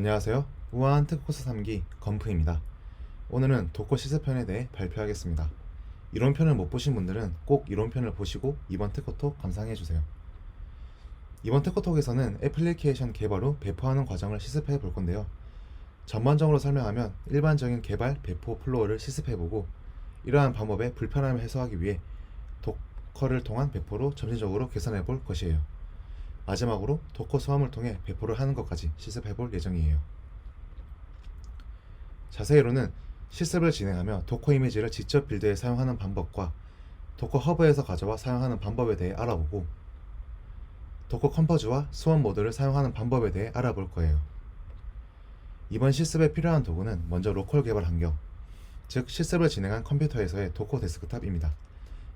안녕하세요. 우아한 특코스 3기 건프입니다. 오늘은 도커 시스편에 대해 발표하겠습니다. 이론편을 못 보신 분들은 꼭 이론편을 보시고 이번 특허톡 감상해주세요. 이번 특허톡에서는 애플리케이션 개발 후 배포하는 과정을 시습해 볼 건데요. 전반적으로 설명하면 일반적인 개발 배포 플로어를 시습해보고 이러한 방법의 불편함을 해소하기 위해 도커를 통한 배포로 점진적으로 개선해 볼 것이에요. 마지막으로 도커 소함을 통해 배포를 하는 것까지 시습해 볼 예정이에요. 자세히로는 실습을 진행하며 도커 이미지를 직접 빌드에 사용하는 방법과 도커 허브에서 가져와 사용하는 방법에 대해 알아보고 도커 컴포즈와 수원 모드를 사용하는 방법에 대해 알아볼 거예요. 이번 실습에 필요한 도구는 먼저 로컬 개발 환경, 즉 실습을 진행한 컴퓨터에서의 도커 데스크탑입니다.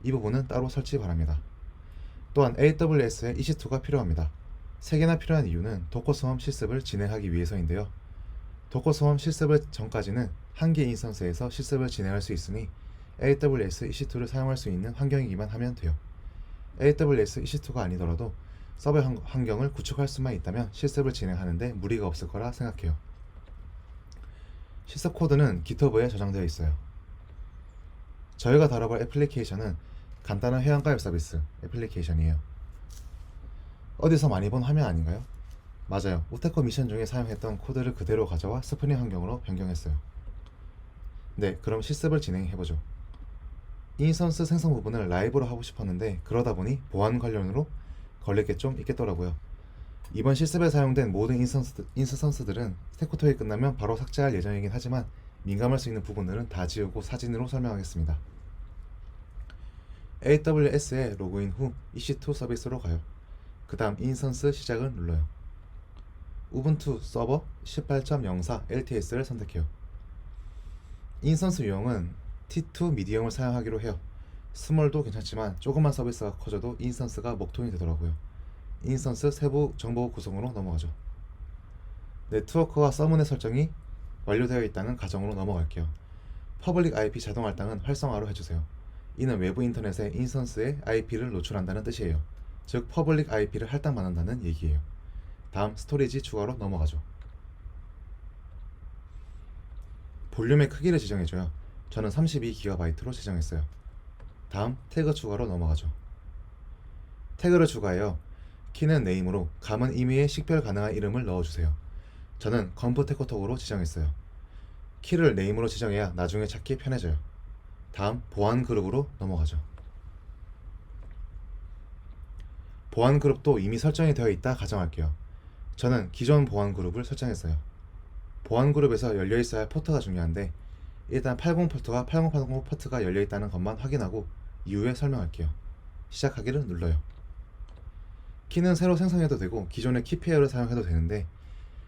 이 부분은 따로 설치 바랍니다. 또한 AWS의 EC2가 필요합니다. 3개나 필요한 이유는 도커 소험 실습을 진행하기 위해서인데요. 도커 소험 실습을 전까지는 한 개 인스턴스에서 실습을 진행할 수 있으니 AWS EC2를 사용할 수 있는 환경이기만 하면 돼요. AWS EC2가 아니더라도 서버 환경을 구축할 수만 있다면 실습을 진행하는데 무리가 없을 거라 생각해요. 실습 코드는 GitHub에 저장되어 있어요. 저희가 다뤄볼 애플리케이션은 간단한 회원가입 서비스 애플리케이션이에요. 어디서 많이 본 화면 아닌가요? 맞아요. 우테커 미션 중에 사용했던 코드를 그대로 가져와 스프링 환경으로 변경했어요. 네, 그럼 실습을 진행해보죠. 인스턴스 생성 부분을 라이브로 하고 싶었는데 그러다 보니 보안 관련으로 걸릴 게 좀 있겠더라고요. 이번 실습에 사용된 모든 인스턴스들은 테코토이 끝나면 바로 삭제할 예정이긴 하지만 민감할 수 있는 부분들은 다 지우고 사진으로 설명하겠습니다. AWS에 로그인 후 EC2 서비스로 가요. 그 다음 인스턴스 시작을 눌러요. 우분투 서버 18.04 LTS를 선택해요. 인스턴스 유형은 T2 미디엄을 사용하기로 해요. 스몰도 괜찮지만 조금만 서비스가 커져도 인스턴스가 먹통이 되더라고요. 인스턴스 세부 정보 구성으로 넘어가죠. 네트워크와 서문의 설정이 완료되어 있다는 가정으로 넘어갈게요. 퍼블릭 IP 자동 할당은 활성화로 해주세요. 이는 외부 인터넷에 인스턴스의 IP를 노출한다는 뜻이에요. 즉 퍼블릭 IP를 할당받는다는 얘기예요. 다음 스토리지 추가로 넘어가죠. 볼륨의 크기를 지정해줘요. 저는 32GB로 지정했어요. 다음 태그 추가로 넘어가죠. 태그를 추가해요. 키는 네임으로 감은 임의의 식별 가능한 이름을 넣어주세요. 저는 건프 테코톡으로 지정했어요. 키를 네임으로 지정해야 나중에 찾기 편해져요. 다음 보안 그룹으로 넘어가죠. 보안 그룹도 이미 설정이 되어 있다 가정할게요. 저는 기존 보안 그룹을 설정했어요. 보안 그룹에서 열려 있어야 할 포트가 중요한데 일단 80 포트와 8080 포트가 열려 있다는 것만 확인하고 이후에 설명할게요. 시작하기를 눌러요. 키는 새로 생성해도 되고 기존의 키 페어를 사용해도 되는데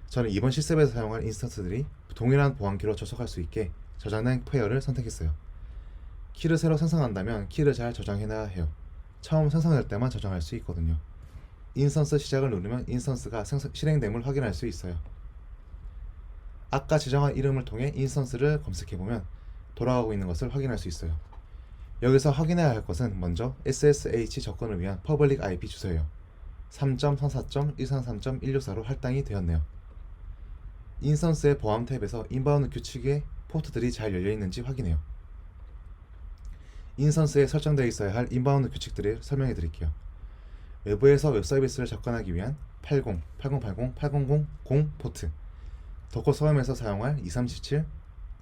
저는 이번 실습에서 사용할 인스턴스들이 동일한 보안키로 접속할 수 있게 저장된 페어를 선택했어요. 키를 새로 생성한다면 키를 잘 저장해놔야 해요. 처음 생성될 때만 저장할 수 있거든요. 인스턴스 시작을 누르면 인스턴스가 실행됨을 확인할 수 있어요. 아까 지정한 이름을 통해 인스턴스를 검색해보면 돌아가고 있는 것을 확인할 수 있어요. 여기서 확인해야 할 것은 먼저 SSH 접근을 위한 퍼블릭 IP 주소예요. 3.34.133.164로 할당이 되었네요. 인스턴스의 보안 탭에서 인바운드 규칙의 포트들이 잘 열려있는지 확인해요. 인스턴스에 설정되어 있어야 할 인바운드 규칙들을 설명해 드릴게요. 외부에서 웹서비스를 접근하기 위한 80, 8080, 8000 포트, 도커 소음에서 사용할 2377,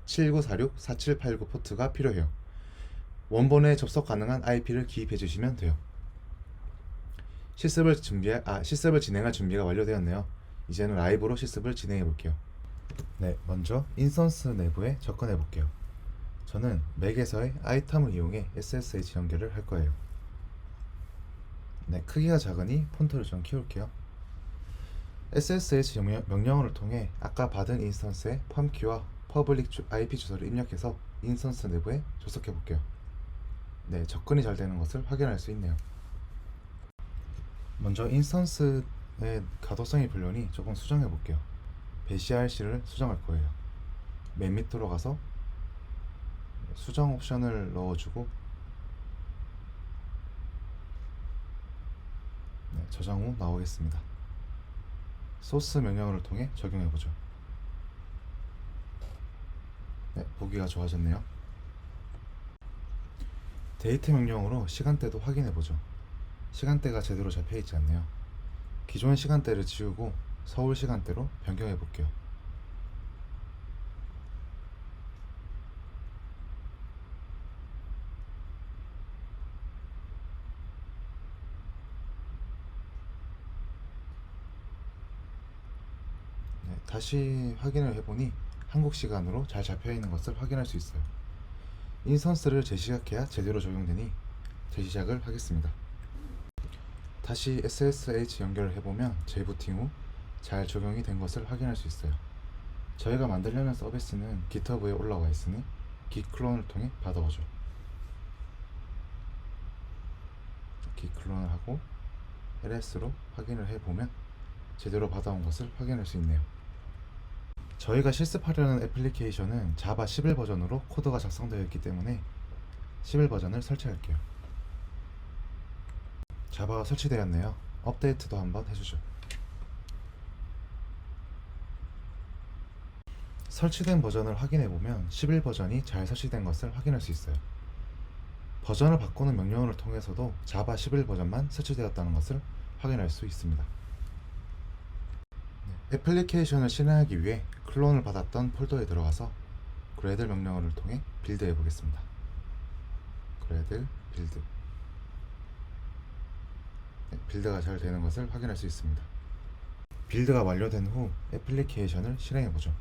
7946, 4789 포트가 필요해요. 원본에 접속 가능한 IP를 기입해 주시면 돼요. 실습을 진행할 준비가 완료되었네요. 이제는 라이브로 실습을 진행해 볼게요. 네, 먼저 인스턴스 내부에 접근해 볼게요. 저는 맥에서의 아이템을 이용해 SSH 연결을 할 거예요. 네, 크기가 작으니 폰트를 좀 키울게요. SSH 명령어를 통해 아까 받은 인스턴스의 펌키와 퍼블릭 IP 주소를 입력해서 인스턴스 내부에 접속해 볼게요. 네, 접근이 잘 되는 것을 확인할 수 있네요. 먼저 인스턴스의 가독성이 별로니 조금 수정해 볼게요. 배시RC를 수정할 거예요. 맨 밑으로 가서 수정 옵션을 넣어주고 네, 저장 후 나오겠습니다. 소스 명령어를 통해 적용해보죠. 보기가 좋아졌네요. 데이트 명령어로 시간대도 확인해보죠. 시간대가 제대로 잡혀있지 않네요. 기존 시간대를 지우고 서울 시간대로 변경해볼게요. 네, 다시 확인을 해보니 한국 시간으로 잘 잡혀있는 것을 확인할 수 있어요. 인스턴스를 재시작해야 제대로 적용되니 재시작을 하겠습니다. 다시 SSH 연결을 해보면 재부팅 후 잘 적용이 된 것을 확인할 수 있어요. 저희가 만들려는 서비스는 GitHub에 올라와 있으니 git 클론을 통해 받아오죠. git 클론을 하고 LS로 확인을 해보면 제대로 받아온 것을 확인할 수 있네요. 저희가 실습하려는 애플리케이션은 자바 11 버전으로 코드가 작성되어 있기 때문에 11 버전을 설치할게요. 자바가 설치되었네요. 업데이트도 한번 해주죠. 설치된 버전을 확인해보면 11 버전이 잘 설치된 것을 확인할 수 있어요. 버전을 바꾸는 명령어를 통해서도 자바 11 버전만 설치되었다는 것을 확인할 수 있습니다. 애플리케이션을 실행하기 위해 클론을 받았던 폴더에 들어가서 gradle 명령어를 통해 빌드해 보겠습니다. gradle 빌드. 빌드가 잘 되는 것을 확인할 수 있습니다. 빌드가 완료된 후 애플리케이션을 실행해 보죠.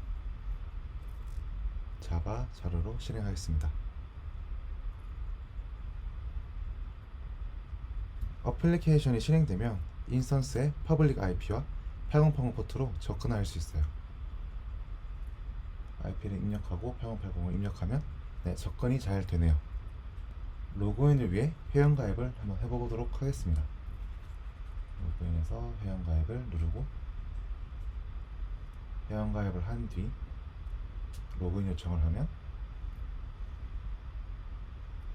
자바 자료로 실행하겠습니다. 어플리케이션이 실행되면 인스턴스의 퍼블릭 IP와 8080 포트로 접근할 수 있어요. IP를 입력하고 8080을 입력하면 접근이 잘 되네요. 로그인을 위해 회원가입을 한번 해보도록 하겠습니다. 로그인해서 회원가입을 누르고 회원가입을 한 뒤 로그인 요청을 하면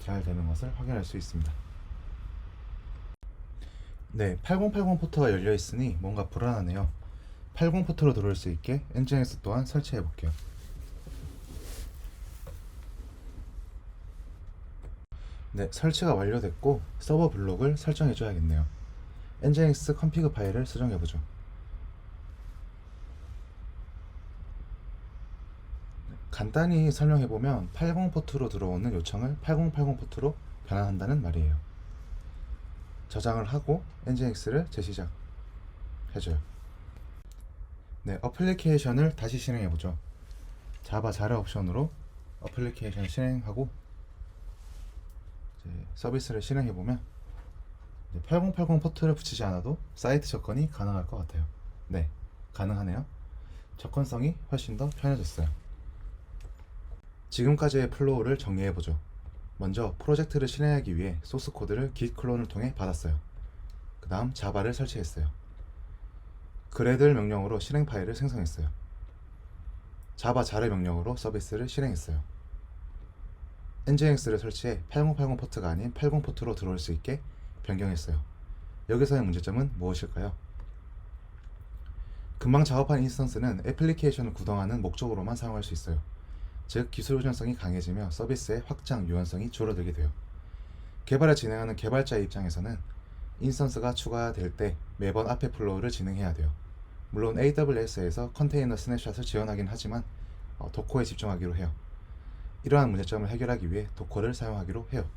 잘 되는 것을 확인할 수 있습니다. 네, 8080 포트가 열려 있으니 뭔가 불안하네요. 80 포트로 들어올 수 있게 엔진엑스 또한 설치해 볼게요. 네, 설치가 완료됐고 서버 블록을 설정해 줘야겠네요. 엔진엑스 컨피그 파일을 수정해 보죠. 간단히 설명해 보면 80 포트로 들어오는 요청을 8080 포트로 변환한다는 말이에요. 저장을 하고 엔진엑스를 재시작 해줘요. 네, 어플리케이션을 다시 실행해 보죠. 자바 자료 옵션으로 어플리케이션 실행하고 서비스를 실행해 보면 8080 포트를 붙이지 않아도 사이트 접근이 가능할 것 같아요. 네, 가능하네요. 접근성이 훨씬 더 편해졌어요. 지금까지의 플로우를 정리해 보죠. 먼저 프로젝트를 실행하기 위해 소스 코드를 git 클론을 통해 받았어요. 그 다음 자바를 설치했어요. gradle 명령으로 실행 파일을 생성했어요. 자바 자료 명령으로 서비스를 실행했어요. 엔진엑스를 설치해 8080 포트가 아닌 80 포트로 들어올 수 있게 변경했어요. 여기서의 문제점은 무엇일까요? 금방 작업한 인스턴스는 애플리케이션을 구동하는 목적으로만 사용할 수 있어요. 즉 기술 의존성이 강해지며 서비스의 확장 유연성이 줄어들게 돼요. 개발을 진행하는 개발자의 입장에서는 인스턴스가 추가될 때 매번 앞에 플로우를 진행해야 돼요. 물론 AWS에서 컨테이너 스냅샷을 지원하긴 하지만 도커에 집중하기로 해요. 이러한 문제점을 해결하기 위해 도커를 사용하기로 해요.